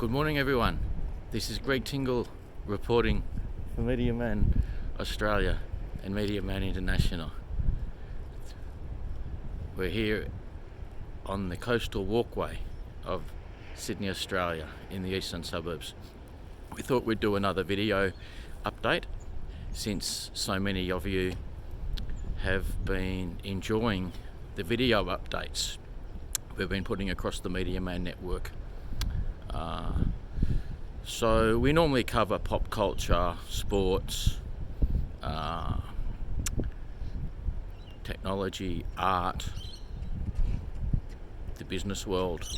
Good morning, everyone. This is Greg Tingle reporting for Media Man Australia and Media Man International. We're here on the coastal walkway of Sydney, Australia, in the eastern suburbs. We thought we'd do another video update since so many of you have been enjoying the video updates we've been putting across the Media Man network. So we normally cover pop culture, sports, technology, art, the business world.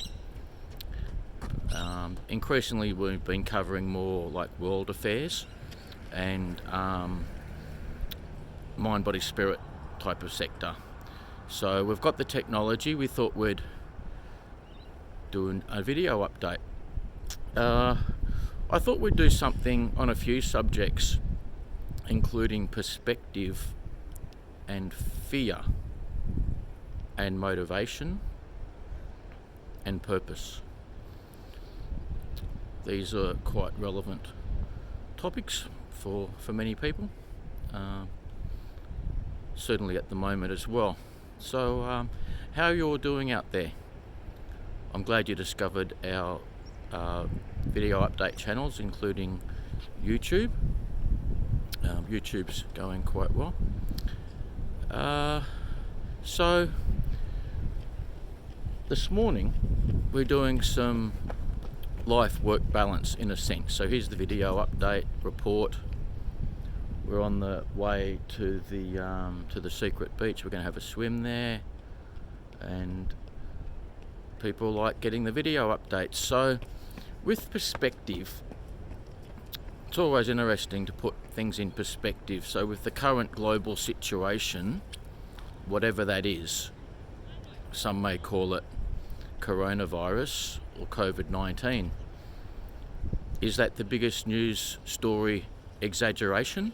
Increasingly we've been covering more like world affairs and mind, body, spirit type of sector. So we've got the technology. We thought we'd do a video update. I thought we'd do something on a few subjects, including perspective and fear and motivation and purpose. These are quite relevant topics for many people, certainly at the moment as well. So how you're doing out there? I'm glad you discovered our video update channels, including YouTube. YouTube's going quite well. So this morning we're doing some life-work balance in a sense. So here's the video update report. We're on the way to the secret beach. We're going to have a swim there, and people like getting the video updates. So with perspective, it's always interesting to put things in perspective. So with the current global situation, whatever that is, some may call it coronavirus or COVID-19, is that the biggest news story exaggeration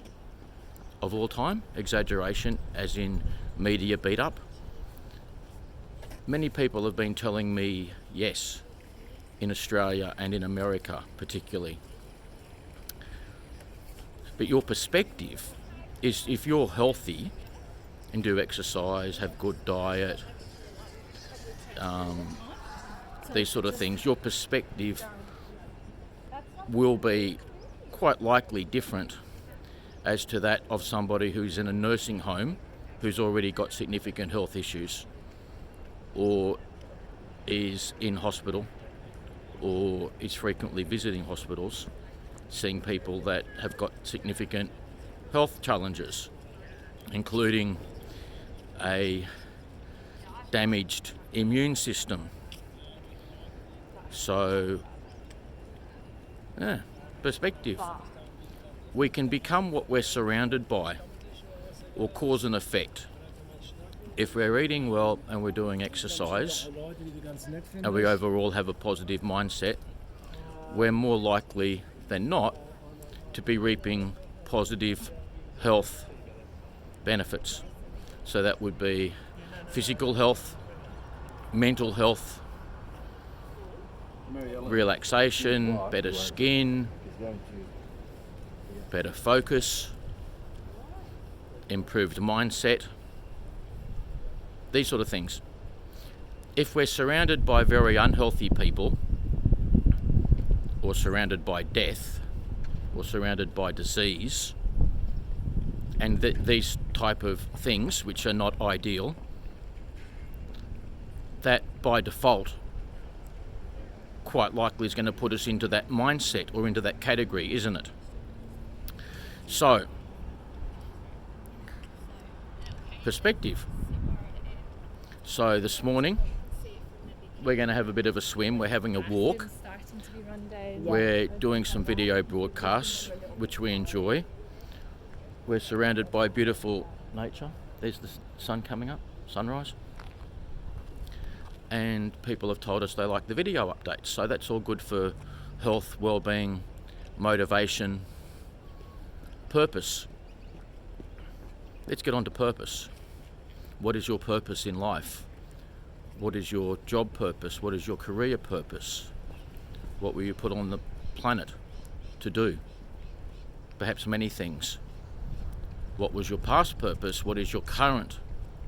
of all time? Exaggeration as in media beat up? Many people have been telling me yes, in Australia and in America particularly. But your perspective is, if you're healthy and do exercise, have good diet, these sort of things, your perspective will be quite likely different as to that of somebody who's in a nursing home who's already got significant health issues, or is in hospital, or is frequently visiting hospitals, seeing people that have got significant health challenges, including a damaged immune system. So, perspective. We can become what we're surrounded by, or cause and effect. If we're eating well and we're doing exercise and we overall have a positive mindset, we're more likely than not to be reaping positive health benefits. So that would be physical health, mental health, relaxation, better skin, better focus, improved mindset, these sort of things. If we're surrounded by very unhealthy people, or surrounded by death, or surrounded by disease, and these type of things which are not ideal, that by default quite likely is going to put us into that mindset or into that category, isn't it? So, perspective. So this morning we're going to have a bit of a swim, we're having a walk, we're doing some video broadcasts which we enjoy. We're surrounded by beautiful nature. There's the sun coming up, sunrise. And people have told us they like the video updates, so that's all good for health, well-being, motivation, purpose. Let's get on to purpose. What is your purpose in life? What is your job purpose? What is your career purpose? What were you put on the planet to do? Perhaps many things. What was your past purpose? What is your current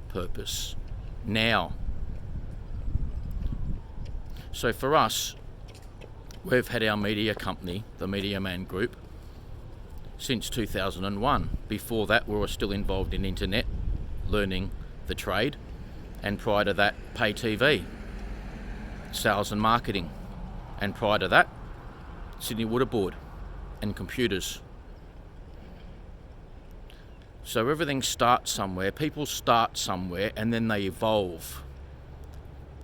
purpose now? So for us, we've had our media company, the Media Man Group, since 2001. Before that, we were still involved in internet, learning the trade, and prior to that, pay TV, sales and marketing, and prior to that, Sydney Waterboard and computers. So everything starts somewhere, people start somewhere, and then they evolve.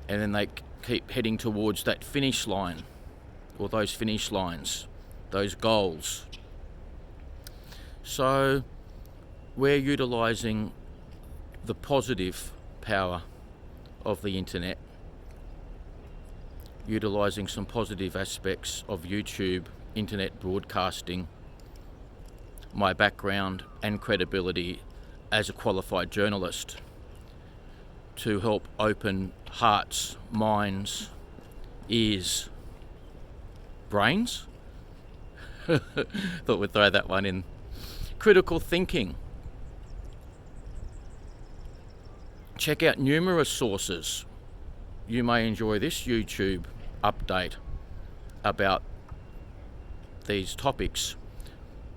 And then they keep heading towards that finish line, or those finish lines, those goals. So we're utilising the positive power of the internet, utilising some positive aspects of YouTube, internet broadcasting, my background and credibility as a qualified journalist to help open hearts, minds, ears, brains. Thought we'd throw that one in. Critical thinking. Check out numerous sources. You may enjoy this YouTube update about these topics.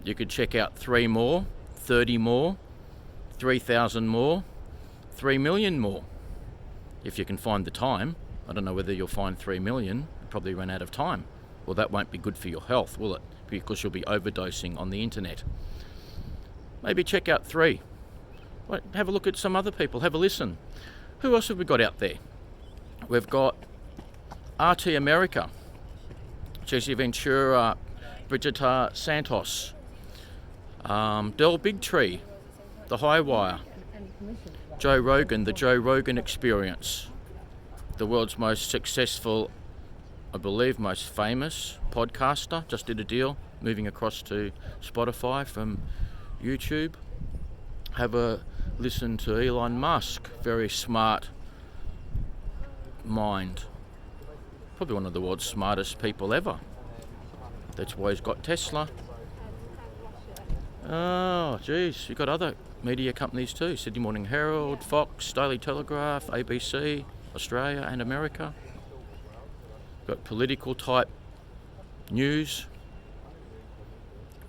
You could check out 3 more, 30 more, 3,000 more, 3 million more, if you can find the time. I don't know whether you'll find 3 million, you'll probably run out of time. Well, that won't be good for your health, will it? Because you'll be overdosing on the internet. Maybe check out 3. Well, have a look at some other people, have a listen. Who else have we got out there? We've got RT America, Jesse Ventura, Brigida Santos, Del Bigtree, The High Wire, Joe Rogan, The Joe Rogan Experience, the world's most successful, I believe most famous podcaster, just did a deal, moving across to Spotify from YouTube. Have a listen to Elon Musk, very smart mind, probably one of the world's smartest people ever. That's why he's got Tesla. Oh, geez, you've got other media companies too. Sydney Morning Herald, Fox, Daily Telegraph, ABC, Australia and America. Got political type news,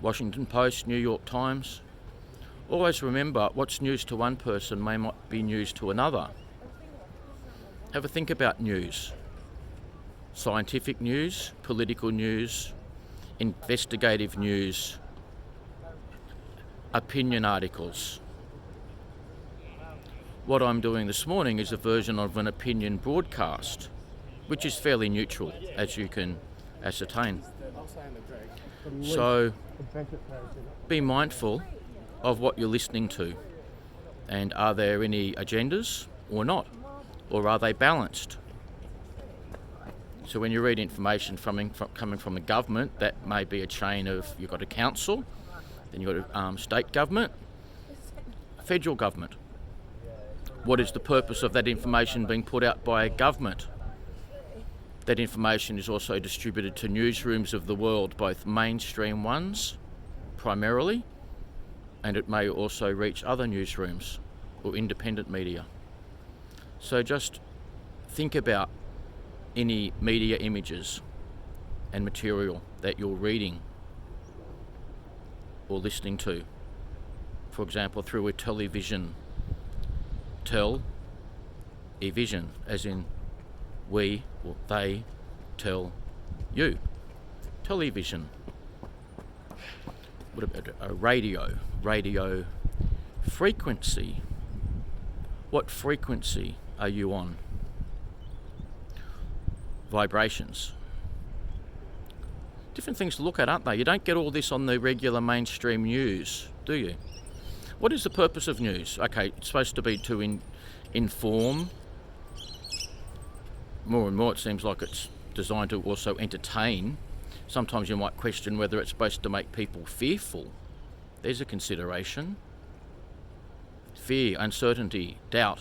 Washington Post, New York Times. Always remember, what's news to one person may not be news to another. Have a think about news. Scientific news, political news, investigative news, opinion articles. What I'm doing this morning is a version of an opinion broadcast, which is fairly neutral, as you can ascertain. So be mindful of what you're listening to, and are there any agendas or not, or are they balanced? So when you read information coming from the government, that may be a chain of, you've got a council, then you've got a state government, federal government. What is the purpose of that information being put out by a government? That information is also distributed to newsrooms of the world, both mainstream ones primarily, and it may also reach other newsrooms or independent media. So just think about any media images and material that you're reading or listening to. For example, through a television. Vision, as in we or they tell you. Television. What about a radio? Radio frequency. What frequency are you on? Vibrations. Different things to look at, aren't they? You don't get all this on the regular mainstream news, do you? What is the purpose of news? Okay, it's supposed to be to inform. More and more it seems like it's designed to also entertain. Sometimes you might question whether it's supposed to make people fearful. There's a consideration. Fear, uncertainty, doubt.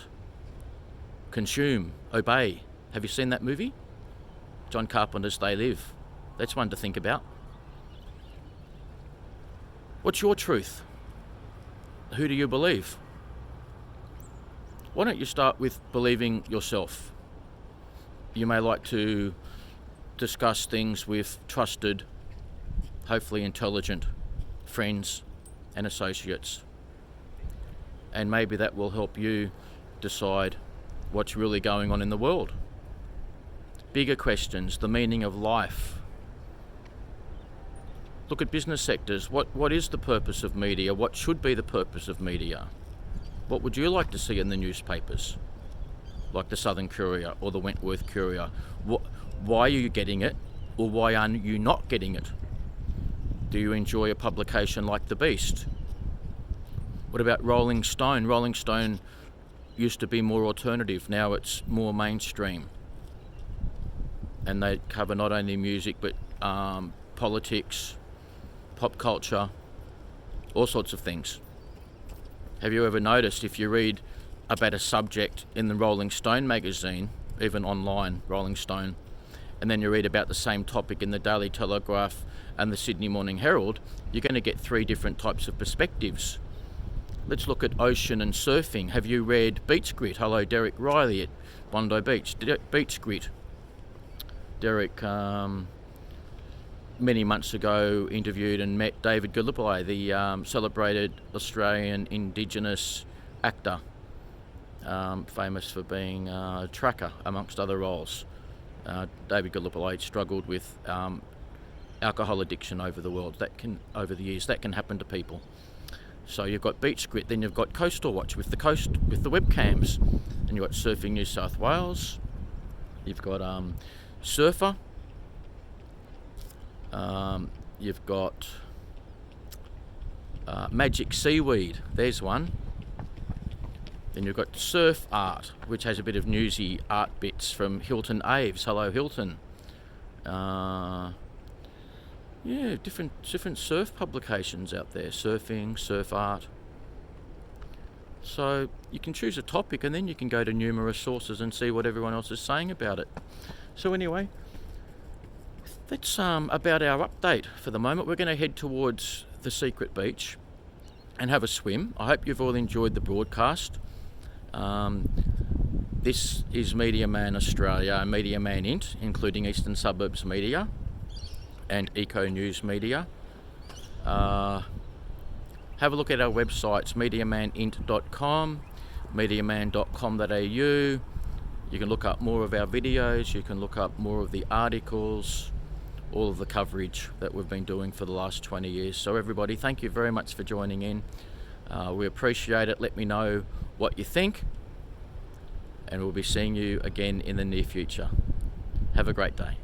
Consume, obey. Have you seen that movie? John Carpenter's They Live. That's one to think about. What's your truth? Who do you believe? Why don't you start with believing yourself? You may like to discuss things with trusted, hopefully intelligent friends and associates. And maybe that will help you decide what's really going on in the world. Bigger questions, the meaning of life. Look at business sectors. What is the purpose of media? What should be the purpose of media? What would you like to see in the newspapers? Like the Southern Courier or the Wentworth Courier. Why are you getting it, or why are you not getting it? Do you enjoy a publication like The Beast? What about Rolling Stone? Rolling Stone used to be more alternative, now it's more mainstream. And they cover not only music, but politics, pop culture, all sorts of things. Have you ever noticed, if you read about a subject in the Rolling Stone magazine, even online, Rolling Stone, and then you read about the same topic in the Daily Telegraph and the Sydney Morning Herald, you're going to get 3 different types of perspectives. Let's look at ocean and surfing. Have you read Beach Grit? Hello, Derek Riley at Bondi Beach. Beach Grit. Derek, many months ago, interviewed and met David Gallipoli, the celebrated Australian Indigenous actor, famous for being a tracker, amongst other roles. David Gallipoli struggled with alcohol addiction over the years. That can happen to people. So you've got Beach Grit, then you've got Coastal Watch with the webcams, and you've got Surfing New South Wales. You've got Surfer. You've got Magic Seaweed. There's one. Then you've got Surf Art, which has a bit of newsy art bits from Hilton Aves. Hello, Hilton. Yeah, different surf publications out there. Surfing, surf art. So you can choose a topic, and then you can go to numerous sources and see what everyone else is saying about it. So anyway, that's about our update for the moment. We're going to head towards the secret beach and have a swim. I hope you've all enjoyed the broadcast. This is Media Man Australia, Media Man Int, including Eastern Suburbs Media and Eco News Media. Have a look at our websites, mediamanint.com, mediaman.com.au. You can look up more of our videos, you can look up more of the articles, all of the coverage that we've been doing for the last 20 years. So everybody, thank you very much for joining in. We appreciate it. Let me know what you think, and we'll be seeing you again in the near future. Have a great day.